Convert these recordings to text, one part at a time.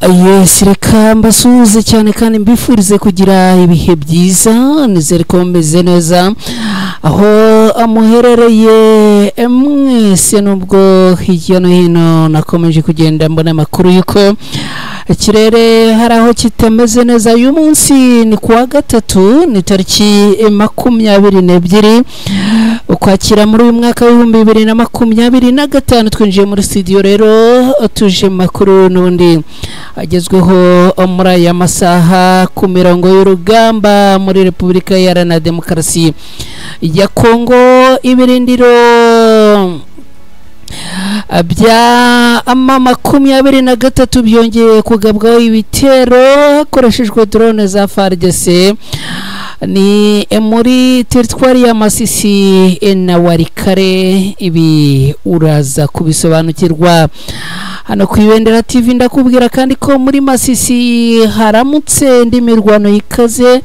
Yes, reka mbasuhuze cyane kandi mbifurize kugira ibihe byiza. Nizere ko meze neza aho amuherereye mwese, nubwo hirya no hino nakomeje kugenda mbona amakuru yuko ikirere hari aho kitameze neza. Uyu munsi ni kuwa gatatu, ni tariki 22 ukwakira muri uyu mwaka w'ibihumbi 2025. Twinjiye muri studio rero tuje makuru n'undi agezweho muri aya masaha ku mirongo y'urugamba muri Repubulika Iharanira Demokarasi ya Kongo. Ibirindiro bya 23 byongeye kugabwaho ibitero hakoreshejwe drone za FARDC ni muri teritwari ya Masisi na Warikare. Ibi uraza kubisobanukirwa hano ku Ibendera TV. Ndakubwira kandi ko muri Masisi haramutse ndi mirwano ikaze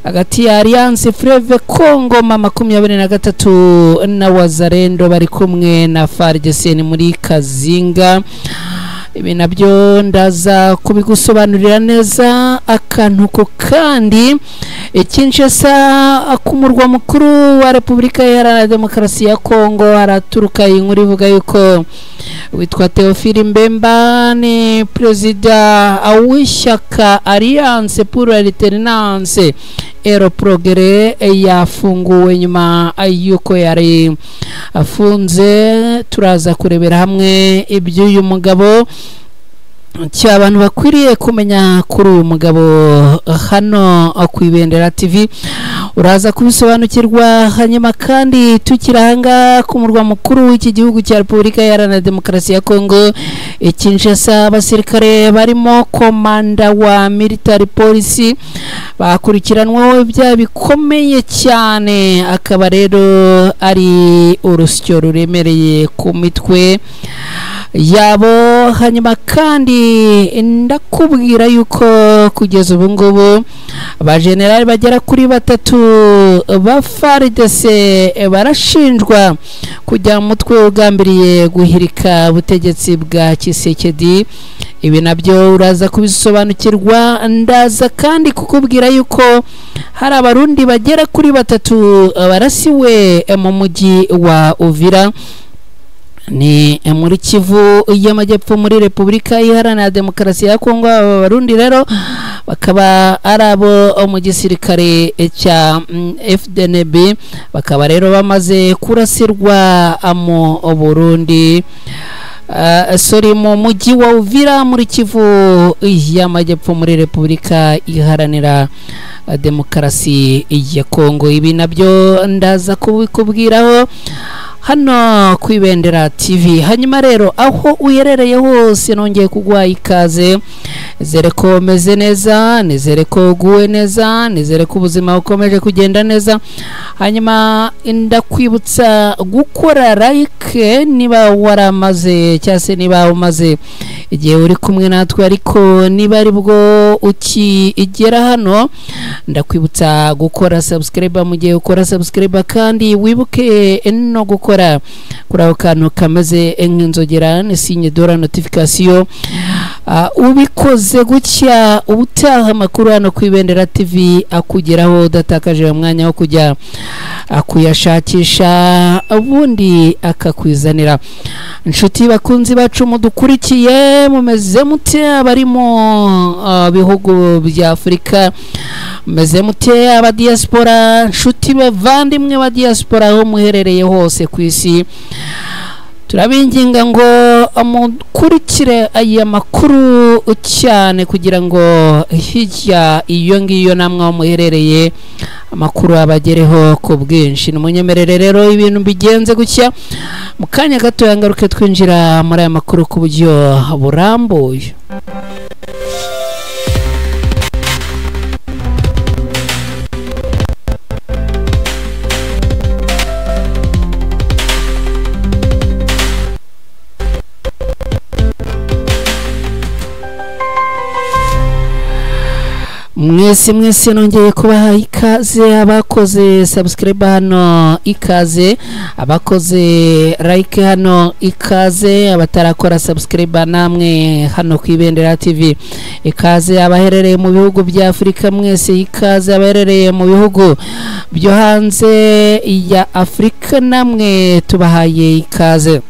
hagati ya Alliance Fleuve Congo 23 na Wazalendo bari kumwe na FARDC muri Kazinga. Ibi nabyo ndaza kubigusobanurira neza akantu ko kandi Kinshasa ku murwa mukuru wa Repubulika Iharanira Demokarasi ya Kongo haraturuka inkuru ivuga yuko witwa Théophile Mbemba ni perezida w'ishyaka Alliance pour l'Alternance et le Progrès yafunguwe nyuma yuko yari afunze. Turaza kurebera hamwe iby'uyu mugabo cy'abantu bakwiriye kumenya kuri uyu mugabo hano ku Ibendera TV. Uraza kubisobanukirwa hanyuma kandi tukiranga ku murwa mukuru w'iki gihugu cya Repubulika Iharanira Demokarasi ya Kongo Kinshasa. Abasirikare barimo komanda wa military police bakurikiranwaho ibyaha bikomeye cyane, akaba rero ari urusyo ruremereye ku mitwe yabo. Hanyuma kandi ndakubwira yuko kugeza ubu ngubu abajenerali bagera kuri 3 ba FARDC barashinjwa kujya mu mutwe ugambiriye guhirika ubutegetsi bwa Tshisekedi. Ibi nabyo uraza kubisobanukirwa. Ndaza kandi kukubwira yuko hari abarundi bagera kuri 3 barasiwe mu mujyi wa Uvira ni muri Kivu y'Amajyepfo muri Repubulika Iharanira Demokarasi ya Kongo. Abarundi rero bakaba ari abo mu gisirikare cya FDNB, bakaba rero bamaze kurasirwa mu Burundi mu mujyi wa Uvira muri Kivu y'Amajyepfo muri Repubulika Iharanira Demokarasi ya Kongo. Ibi nabyo ndaza kubikubwiraho hano ku Ibendera TV. Hanyuma rero aho uyerereye hose nongeye kuguha ikaze. Nizere ko meze neza, nizere ko guwe neza, nizere ko ubuzima bukomeje kugenda neza. Hanyuma ndakwibutsa gukora like niba waramaze cyase niba umaze igihe uri kumwe natwe, ariko niba ari bwo ukigera hano ndakwibutsa gukora subscribe. Mu gihe ukora subscribe kandi wibuke no gukora kuri ako kantu kameze nk'inzogera ni signe de la notification. Ubikoze gutya ubutaha amakuru hano ku Ibendera TV akugeraho udatakaje umwanya wo kujya kuyashakisha ubundi akakwizanira. Inshuti bakunzi bacu mudukurikiye mumeze mute? Abari mu bihugu bya Afurika meze mute? Aba diaspora, inshuti bavandimwe ba diaspora aho muherereye hose ku isi, turabinginga ngo mukurikire aya makuru cyane kugira ngo hirya iyo ngiyo namwe aho muherereye amakuru abagereho ku bwinshi. N'umunyemerere rero ibintu bigenze gutya, mu kanya gato yangaruke twinjira muri aya makuru ku buryo burambuye. mwese nongeye kubaha ikaze abakoze subscribe hano ikaze abakoze like hano ikaze abatarakora subscribe namwe hano ku Ibendera TV ikaze abaherereye mu bihugu bya Afrika mwese ikaze abaherereye mu bihugu byo hanze ya Afrika namwe tubahaye ikaze.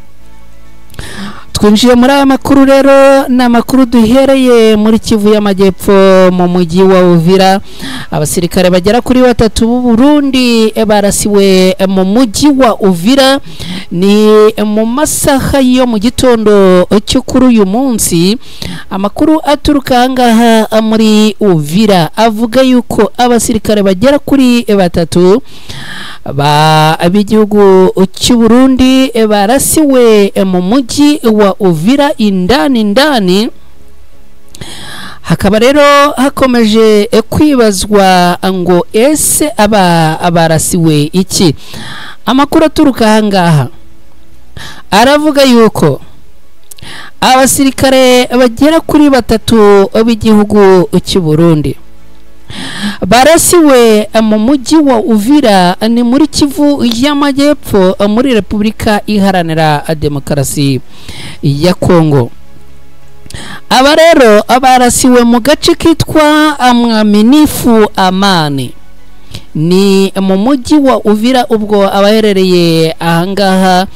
Twinjiye muri aya makuru rero na makuru duhereye muri Kivu y'Amajyepfo mu mujyi wa Uvira. Abasirikare bagera kuri 3 b'u Burundi barasiwe mu mujyi wa Uvira ni mu masaha yo mu gitondo cyo kuri uyu munsi. Amakuru aturuka ngaha muri Uvira avuga yuko abasirikare bagera kuri 3 b'igihugu cy'u Burundi barasiwe mu mujyi wa Uvira indani. Hakaba rero hakomeje kwibazwa ngo ese abarasiwe iki. Amakuru aturuka ngaha aravuga yuko abasirikare bagera kuri 3 b'igihugu cy'u Burundi barasiwe mu mujyi wa Uvira ni muri Kivu y'Amajyepfo muri Repubulika Iharanira Demokarasi ya Kongo. Aba rero abarasiwe mu gace kitwa Mwaminifu Amani ni mu mujyi wa Uvira. Ubwo abaherereye ahangaha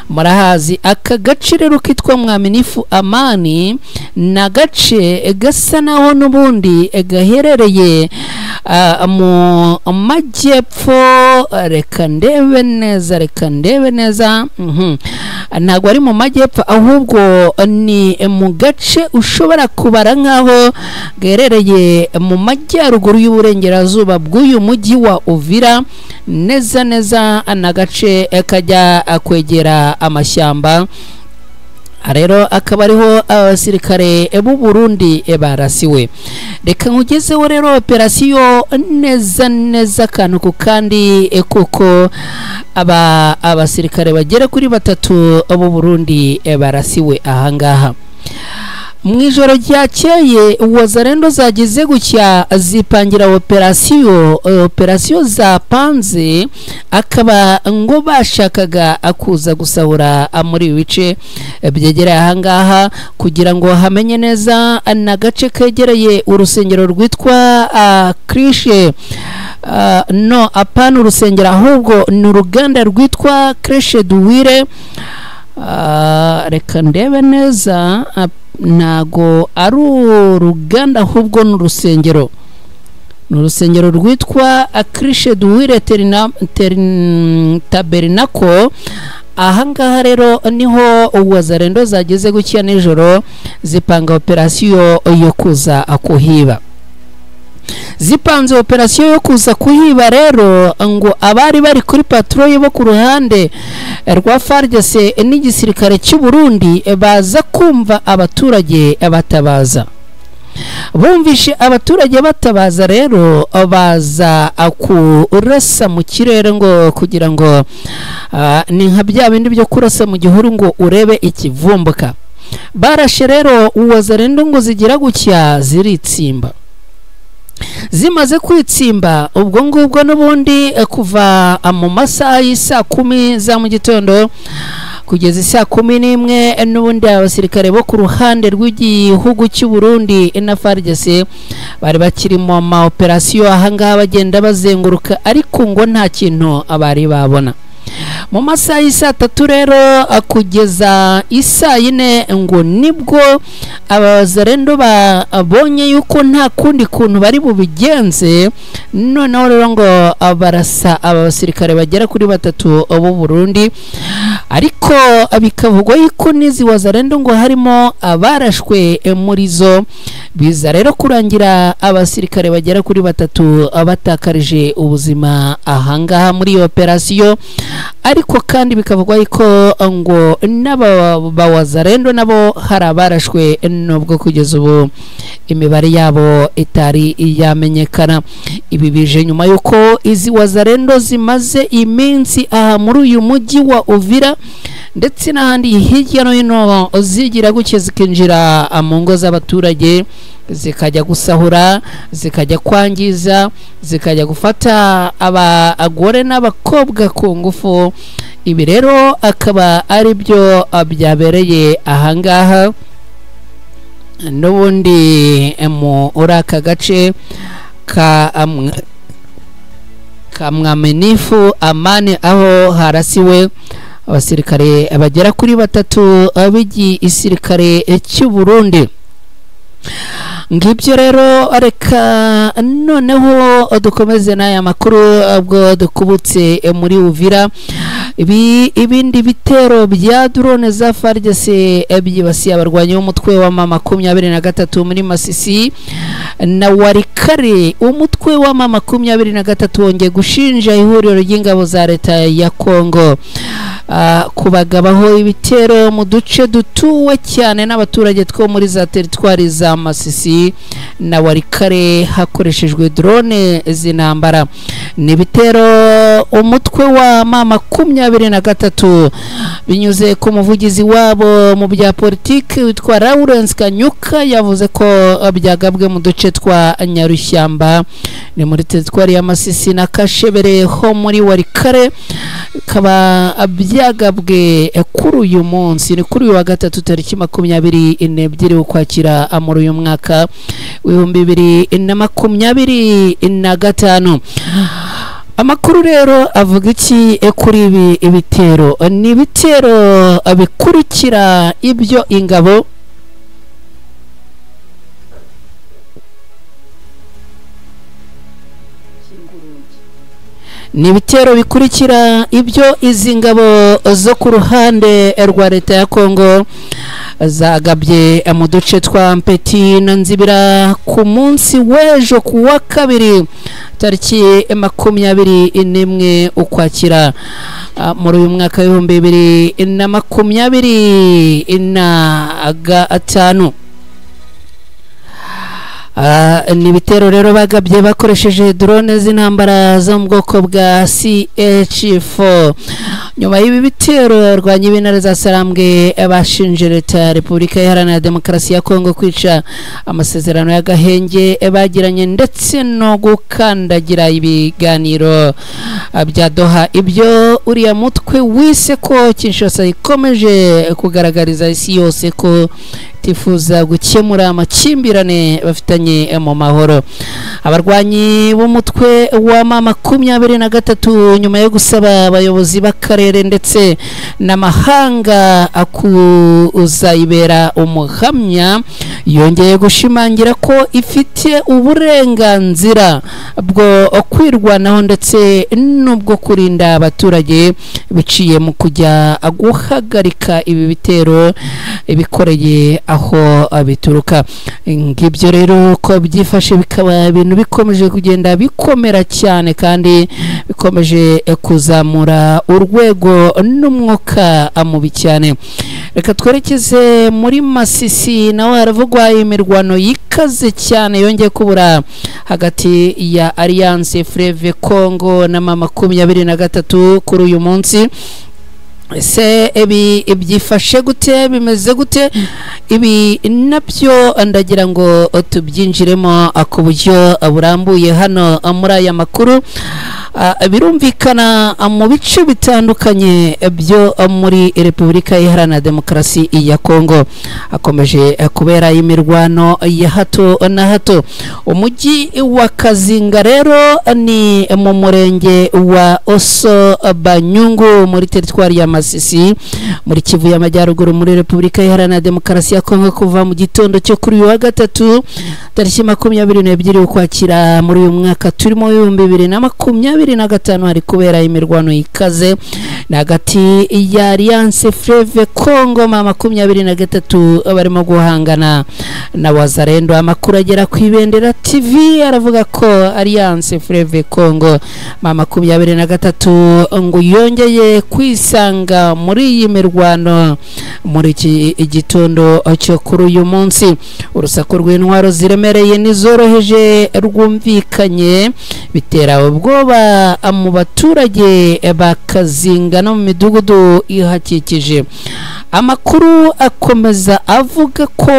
murahazi aka gace rero kitwa Mwaminifu Amani na gace gasa naho n'ubundi gaherereye mu majyepfo. Reka ndebe neza ntabwo ari mu majyepfo ahubwo ni mu gace ushobora kubara nkaho gaherereye mu majyaruguru y'uburengerazuba bw'uyu mujyi wa Uvira neza na gace kajya kwegera amashyamba. Rero akaba ariho abasirikare b'u Burundi barasiwe. Reka nkugezeho rero operasiyo neza kantu kandi kuko abasirikare bagera kuri 3 b'u Burundi barasiwe ahangaha. Mwijoro ryakeye Wazalendo zagize gucya zipangira operasiyo zapanze akaba ngo bashakaga akuza gusahura muri bice byegereye ahangaha kugira ngo hamenye neza na gace kegereye urusengero rwitwa Krishe no apana urusengero ahubwo ni uruganda rwitwa Krishe Duwire. Reka ndebe neza nago ari uruganda ahubwo n'urusengero rwitwa Krishe Duwire Tabernacle. Ahangaha rero niho Wazalendo zageze gucya nijoro zipanga operasiyo yo kuza kuhiba. Zipanze operasiyo yo kuza kuhiba rero ngo abari bari kuri patrouille bo ku ruhande rwa FARDC n'igisirikare cy'u Burundi baza kumva abaturage batabaza. Bumvishe abaturage batabaza rero baza kurasa mu kirere ngo kugira ngo ni nka bya bindi byo kurasa mu gihuru ngo urebe ikivumbuka. Barashe rero Wazalendo ngo zigira gucya ziritsimba. Zimaze kwitsimba ubwo ngubwo n'ubundi kuva mu masaha y'isa 10 za mu gitondo kugeza isa 11 n'ubundi abasirikare bo ku ruhande rw'igihugu cy'u Burundi na FARDC bari bakiri mu operasiyo ahangaha bagenda bazenguruka ariko ngo nta kintu abari babona. Mu masaha y'isa 3 rero kugeza isa 4 ngo nibwo Abazalendo babonye yuko nta kundi kuntu bari bubigenze. Noneho rero ngo barasa abasirikare bagera kuri 3 b'u Burundi ariko bikavugwa yuko nizi Wazalendo ngo harimo abarashwe muri zo. Biza rero kurangira abasirikare bagera kuri 3 batakarije ubuzima ahangaha muri operasiyo. Ariko kandi bikavugwa yuko ngo n'aba Wazalendo nabo hari abarashwe nubwo kugeza ubu imibare yabo itari yamenyekana. Ibi bije nyuma yuko izi Wazalendo zimaze iminsi aha muri uyu mujyi wa Uvira ndetse n'ahandi hirya no hino zigira guke zikinjira mu ngo z'abaturage zikajya gusahura, zikajya kwangiza, zikajya gufata abagore n'abakobwa ku ngufu. Ibi rero akaba ari byo byabereye ahangaha n'ubundi muri aka gace ka Mwaminifu Amani, aho harasiwe abasirikare bagera kuri 3 b'igisirikare cy'u Burundi. Ngibyo rero reka noneho dukomeze n'aya makuru ubwo dukubutse muri Uvira. Ibindi bitero bya drone za FARDC byibasiye abarwanyi b'umutwe wa M23 muri Masisi na Warikare. Umutwe wa M23 wongeye gushinja ihuriro ry'ingabo za leta ya Kongo kubagabaho ibitero mu duce dutuwe cyane n'abaturage two muri za teritwari za Masisi na Warikare hakoreshejwe drone z'intambara. Ni bitero umutwe wa M23 binyuze ku muvugizi wabo mu bya politiki witwa Lawrence Kanyuka yavuze ko byagabwe mu duce twa Nyarushyamba ni muri teritwari ya Masisi na Kashebere ho muri Warikare. Kaba byagabwe kuri uyu munsi, ni kuri uyu wa gatatu tariki 22 ukwakira muri uyu mwaka w'2025. Amakuru rero avuga iki kuri ibi ibitero? Ni ibitero bikurikira ibyo ingabo bikurikira ibyo izi ngabo zo ku ruhande rwa leta ya Kongo zagabye mu duce twa Mpeti na Nzibira ku munsi w'ejo ku wa kabiri tariki 21 ukwakira muri uyu mwaka w'2025. Ni bitero rero bagabye bakoresheje drone z'intambara zo mu bwoko bwa CH4. Nyuma y'ibi bitero rwanyi b'intare za Sarambwe bashinje leta ya Repubulika Iharanira Demokarasi ya Kongo kwica amasezerano y'agahenge bagiranye ndetse no gukandagira ibiganiro bya Doha. Ibyo uriya mutwe wise ko Kinshasa ikomeje kugaragariza isi yose ko tifuza gukemura amakimbirane bafitanye mu mahoro. Abarwanyi b'umutwe wa M23 nyuma yo gusaba abayobozi b'akarere ndetse n'amahanga akuzayibera umuhamya, yongeye gushimangira ko ifite uburenganzira bwo kwirwanaho ndetse n'ubwo kurinda abaturage biciye mu kujya guhagarika ibi bitero bikoreye aho bituruka. Ngibyo rero ko byifashe bikaba ibintu bikomeje kugenda bikomera cyane kandi bikomeje kuzamura urwego n'umwuka mubi cyane. Reka twerekeze muri Masisi, naho haravugwa imirwano yikaze cyane yongeye kubura hagati ya Alliance Fleuve Congo na M23 kuri uyu munsi. Se byifashe gute, bimeze gute? Ibi nabyo ndagira ngo tubyinjiremo ku buryo burambuye hano muri aya makuru. Birumvikana mu bice bitandukanye byo muri Repubulika Iharanira Demokarasi ya Kongo akomeje kubera imirwano ya hato na hato. Umujyi wa Kazinga rero ni mu murenge wa Oso Banyungu muri teritwari ya Masisi muri Kivu y'Amajyaruguru muri Repubulika Iharanira Demokarasi ya Kongo kuva mu gitondo cyo kuri uyu wa gatatu tariki 22 ukwakira muri uyu mwaka turimo 2025 hari kubera imirwano ikaze hagati ya Alliance Fleuve Congo M23 barimo guhangana na Wazalendo. Amakuru agera ku Ibendera TV aravuga ko Alliance Fleuve Congo M23 ngo yongeye kwisanga muri iyi mirwano muri iki gitondo cyo kuri uyu munsi. Urusaku rw'intwaro ziremereye nizoroheje rwumvikanye bitera ubwoba mu baturage ba Kazinga mishinga no mu midugudu ihakikije. Amakuru akomeza avuga ko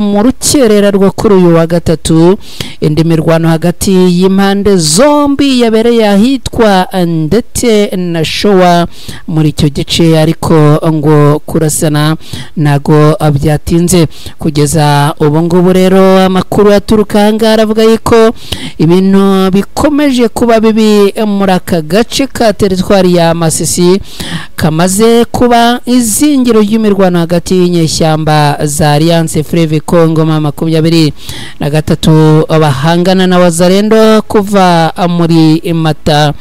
mu rukerera rwo kuri uyu wa gatatu indi mirwano hagati y'impande zombi yabereye ahitwa ndetse na Showa muri icyo gice, ariko ngo kurasana nago byatinze kugeza ubu ngubu. Rero amakuru aturuka ahangaha aravuga yuko ibintu bikomeje kuba bibi muri aka gace ka teritwari ya Masisi kamaze kuba izingiro ry'imirwano hagati y'inyeshyamba za Alliance Fleuve Congo 23 bahangana na Wazalendo kuva muri Mata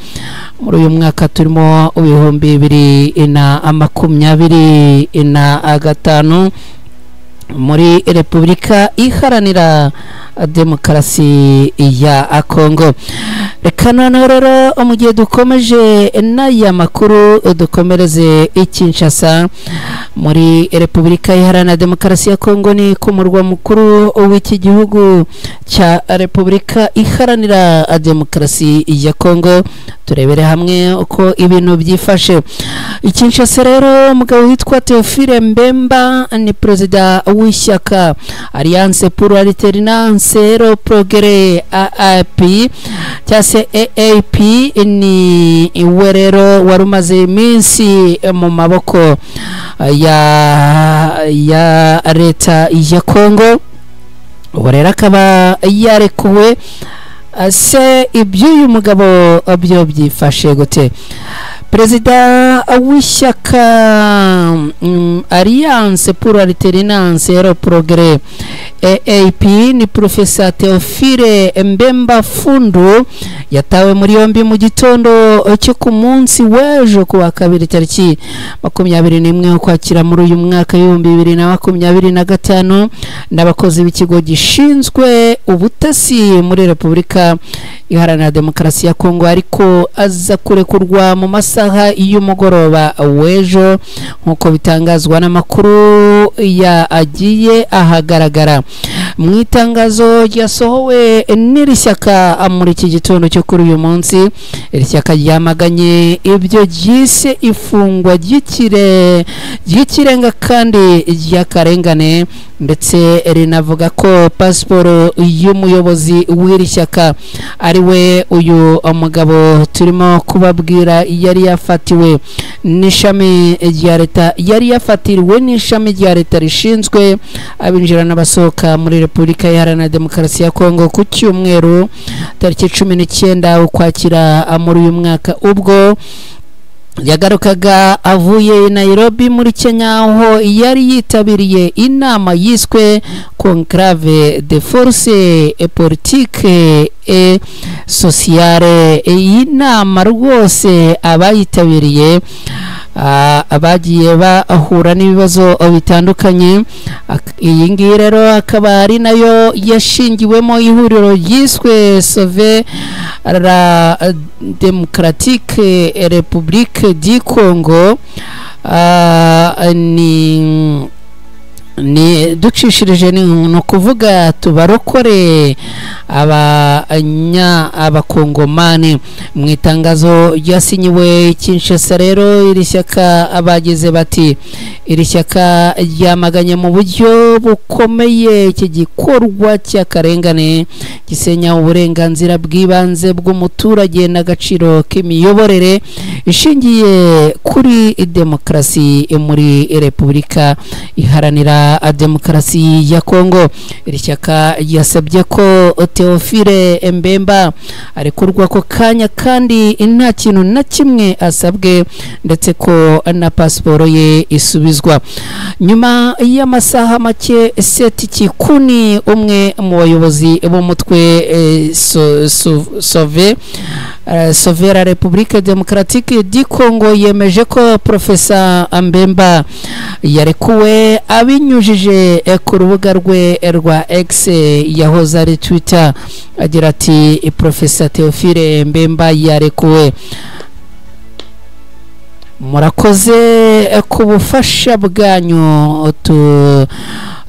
muri uyu mwaka turimo 2025 muri Repubulika Iharanira Demokarasi ya Kongo. Reka noneho rero mu gihe dukomeje n'aya makuru dukomereze i Kinshasa muri Repubulika Iharanira Demokarasi ya Kongo, ni ku murwa mukuru w'iki gihugu cya Repubulika Iharanira Demokarasi ya Kongo. Turebere hamwe uko ibintu byifashe i Kinshasa. Rero umugabo witwa Théophile Mbemba ni perezida w'ishyaka Alliance pour l'Alternance et le Progrès AAP cyase AAP, ni iwe rero warumaze iminsi mu maboko ya leta ya Kongo. Ubu rero akaba yarekuwe. Se iby'uyu mugabo byo byifashe gute? Perezida w'ishyaka Alliance pour l'Alternance et le Progrès AAP ni Professor Théophile Mbemba Fundu yatawe muri yombi mu gitondo cyo ku munsi w'ejo ku wa kabiri tariki 21 ukwakira muri uyu mwaka 2025 n'abakozi b'ikigo gishinzwe ubutasi muri Repubulika Iharanira Demokarasi ya Kongo, ariko aza kurekurwa mu masaha y'umugoroba w'ejo nk'uko bitangazwa n'amakuru ya agiye ahagaragara mu itangazo ryasohowe n'iri shyaka muri iki gitondo cyo kuri uyu munsi. Iri shyaka ryamaganye ibyo ryise ifungwa ry'ikirenga kandi ry'akarengane, ndetse rinavuga ko pasiporo y'umuyobozi w'iri shyaka ari we uyu mugabo turimo kubabwira yari yafatiwe n'ishami rya leta, yari yafatiriwe n'ishami rya leta rishinzwe abinjira n'abasohoka muri Repubulika Iharanira Demokarasi ya Kongo ku cyumweru tariki 19 ukwakira muri uyu mwaka, ubwo yagarukaga avuye Nairobi muri Kenya, aho yari yitabiriye inama yiswe Conclave de Force Politique et Sociale. Iyi nama rwose abayitabiriye abagiye bahura n'ibibazo bitandukanye. Iyi ngiyi rero akaba ari nayo yashingiwemo ihuriro ryiswe Sauver la Démocratique République du Congo. Ni ducishirije ni kuvuga tubarokore abakongomani. mu itangazo ryasinyiwe Kinshasa rero iri shyaka abagize bati iri shyaka ryamaganye mu buryo bukomeye iki gikorwa cy'akarengane gisenya uburenganzira bw'ibanze bw'umuturage n'agaciro k'imiyoborere ishingiye kuri demokarasi muri Repubulika Iharanira Demokarasi ya Kongo. Iri shyaka yasabye ko Théophile Mbemba arekurwa ko kanya kandi nta kintu na kimwe asabwe, ndetse ko na pasiporo ye isubizwa. Nyuma y'amasaha make Seth Kikuni, umwe mu bayobozi b'umutwe Sauver la République Démocratique du Congo, yemeje ko Professor Mbemba yarekuwe abinyujije ku rubuga rwe rwa X yahoze ari Twitter, agira ati Professor Théophile Mbemba yarekuwe. Murakoze ku bufasha bwanyu,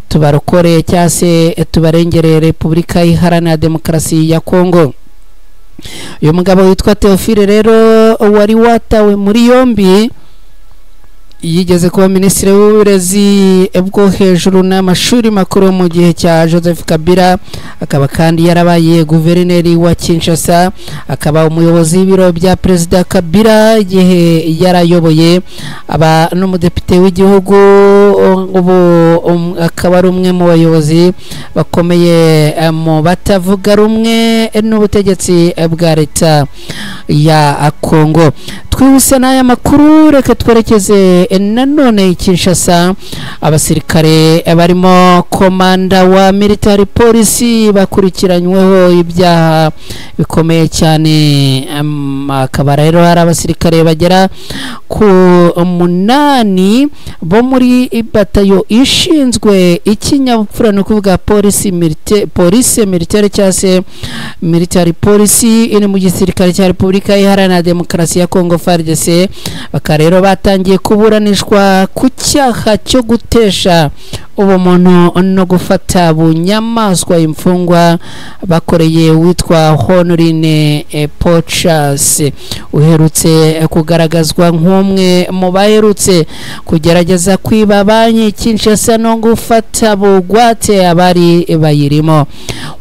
tubarokore cyase tubarengere Repubulika Iharanira Demokarasi ya Kongo. Uyu mugabo witwa Théophile rero wari watawe muri yombi yigeze kuba minisitiri w'uburezi bwo hejuru n'amashuri makuru mu gihe cya Joseph Kabila, akaba kandi yarabaye guverineri wa Kinshasa, akaba umuyobozi w'ibiro bya perezida Kabila igihe yarayoboye, aba n'umudepite w'igihugu, ubu akaba ari umwe mu bayobozi bakomeye mu batavuga rumwe n'ubutegetsi bwa leta ya Kongo. Twihuse n'aya makuru, reka twerekeze nanone Kinshasa. Abasirikare barimo komanda wa military police bakurikiranyweho ibyaha bikomeye cyane, akaba rero hari abasirikare bagera ku 8 bo muri batayo ishinzwe ikinyabupfura no kuvuga police militaire cyase military police iri mu gisirikare cya Repubulika Iharanira Demokarasi ya Kongo FARDC, bakarero batangiye kuburanishwa ku cyaha cyo gutesha ubumuntu no gufata bunyamaswa imfungwa bakoreye witwa Honorine Pochas, uherutse kugaragazwa nk'umwe mu baherutse kugerageza kwiba banki Kinshasa no gufata bugwate abari bayirimo.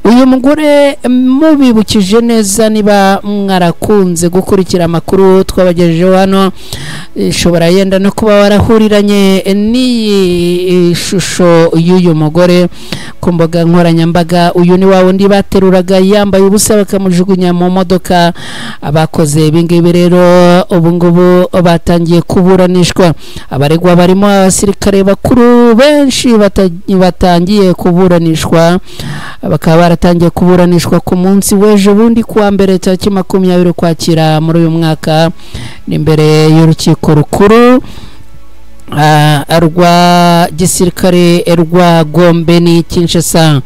Uyu mugore mubibukije neza, niba mwarakunze gukurikira amakuru twabagejejeho hano, ishobora yenda no kuba warahuriranye n'iyi shusho y'uyu mugore ku mbuga nkoranyambaga. Uyu ni wundi bateruraga yambaye ubusa bakamujugunya mu modoka. Abakoze ibingibi rero ubu ngubu batangiye kuburanishwa. Abaregwa barimo abasirikare bakuru benshi batangiye kuburanishwa, bakaba baratangiye kuburanishwa ku munsi w'ejo bundi kuwa mbere tariki 20 Ukwakira muri uyu mwaka, n'imbere y'urukiko rukuru rwa gisirikare rwa Gombe ni Kinshasa,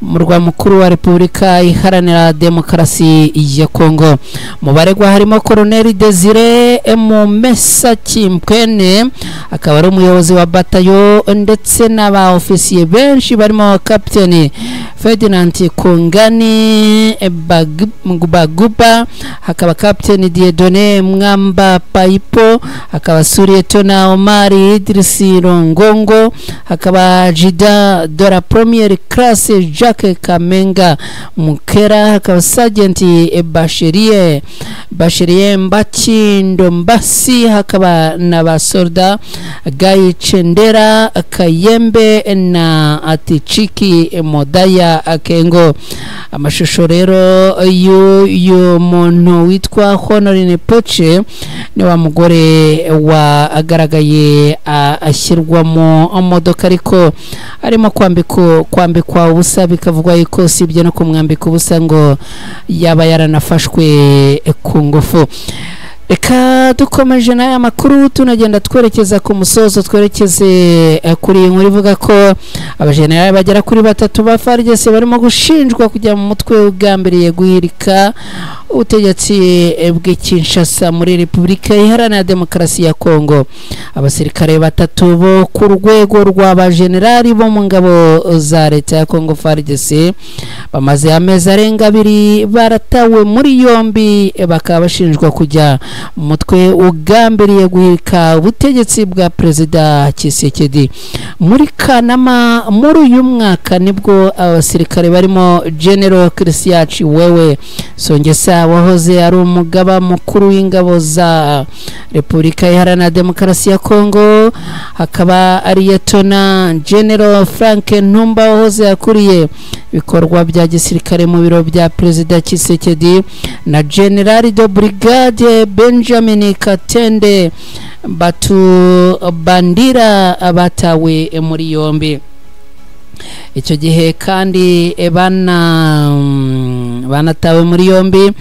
murwa mukuru wa Repubulika Iharanira Demokarasi ya Kongo. Mu baregwa harimo Colonel Desire Mumesa Kimpwene, akaba ari umuyobozi wa batayo, ndetse n'aba ofisiye benshi barimo Captain Ferdinand Kongani Baguba, hakaba Captain Dieudonné Mwamba Paipo, hakaba Sulietona Omari Idrisi Rongongo, hakaba Jida de la première classe Jacques Kamenga Mukera, hakaba Sergeant Bachelier Mbachindo Mbasi, hakaba n'abasolda Gayi Chendera Kayembe na Atichiki Modaya Akengo. Amashusho rero y'uyu muntu witwa Honorine Poche ni wa mugore wa agaragaye ashyirwa mu modoka, ariko arimo kwambikwa ubusa, bikavugwa yuko sibye no kumwambika ubusa ngo yaba yaranafashwe ku ngufu. Reka dukomeje n'aya makuru tunagenda twerekeza ku musozo, twerekeze kuri inkuru ivuga ko abajenerali bagera kuri 3 ba FARDC barimo gushinjwa kujya mu mutwe ugambiriye guhirika ubutegetsi bw'Kinshasa muri Repubulika Iharanira Demokarasi ya Kongo. Abasirikare 3 bo ku rwego rw'abajenerali bo mu ngabo za leta ya Kongo FARDC bamaze amezi arenga 2 baratawe muri yombi, bakaba bashinjwa kujya umutwe ugambiriye guhirika ubutegetsi bwa Perezida Tshisekedi. Muri Kanama muri uyu mwaka nibwo abasirikare barimo General Christian Chiwewe Songesa, wahoze ari umugaba mukuru w'ingabo za Repubulika Iharanira Demokarasi ya Kongo, hakaba ari Lieutenant General Frank Ntumba, wahoze akuriye bikorwa bya gisirikare mu biro bya Perezida Tshisekedi, na General de Brigade Benjamin Katende Batu Bandira batawe muri yombi. Icyo gihe kandi banatawe muri yombi,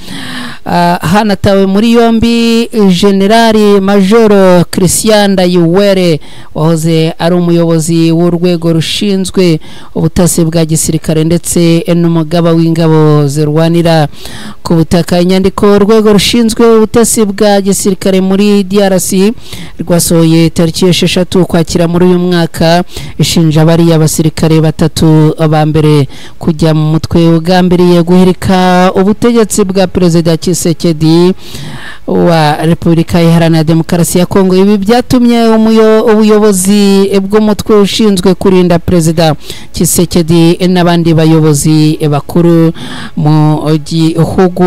hanatawe muri yombi Generali Majoro Christian Ndayuwere, wahoze ari umuyobozi w'urwego rushinzwe ubutasi bwa gisirikare ndetse n'umugaba w'ingabo zirwanira ku butaka. Inyandiko urwego rushinzwe ubutasi bwa gisirikare muri DRC rwasohoye tariki 6 Ukwakira muri uyu mwaka ishinja bari abasirikare 3 ba mbere kujya mu mutwe ugambiriye guhirika ubutegetsi bwa Perezida Tshisekedi wa Repubulika Iharanira Demokarasi ya Kongo. Ibi byatumye ubuyobozi bw'umutwe ushinzwe kurinda Perezida Tshisekedi n'abandi bayobozi bakuru mu gihugu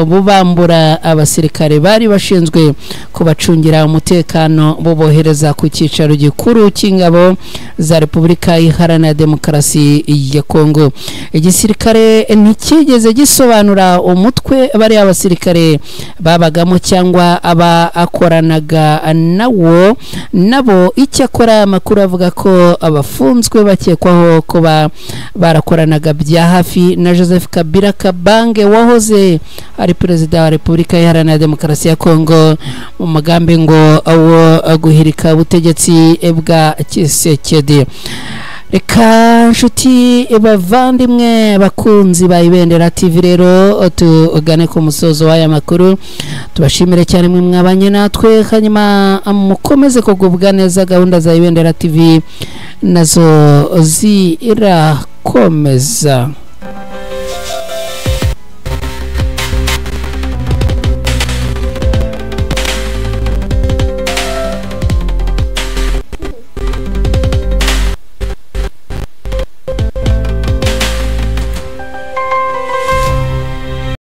bubambura abasirikare bari bashinzwe kubacungira umutekano bobohereza ku cyicaro gikuru cy'ingabo za Repubulika Iharanira Demokarasi ya Kongo. Igisirikare ntikigeze gisobanura umutwe bari abasirikare babagamo cyangwa aba akoranaga nabo icyakora amakuru avuga ko abafunzwe bakekwaho kuba barakoranaga bya hafi na Joseph Kabila Kabange wahoze ari perezida wa Repubulika Iharanira Demokarasi ya Kongo mu magambo ngo awo guhirika ubutegetsi bwa Tshisekedi. Reka nshuti bavandimwe bakunzi ba Ibendera TV rero tugane ku musozo w'aya makuru. Tubashimire cyane mwe mwabanye natwe, hanyuma mukomeze kugubwa neza. Gahunda za Ibendera TV nazo zirakomeza.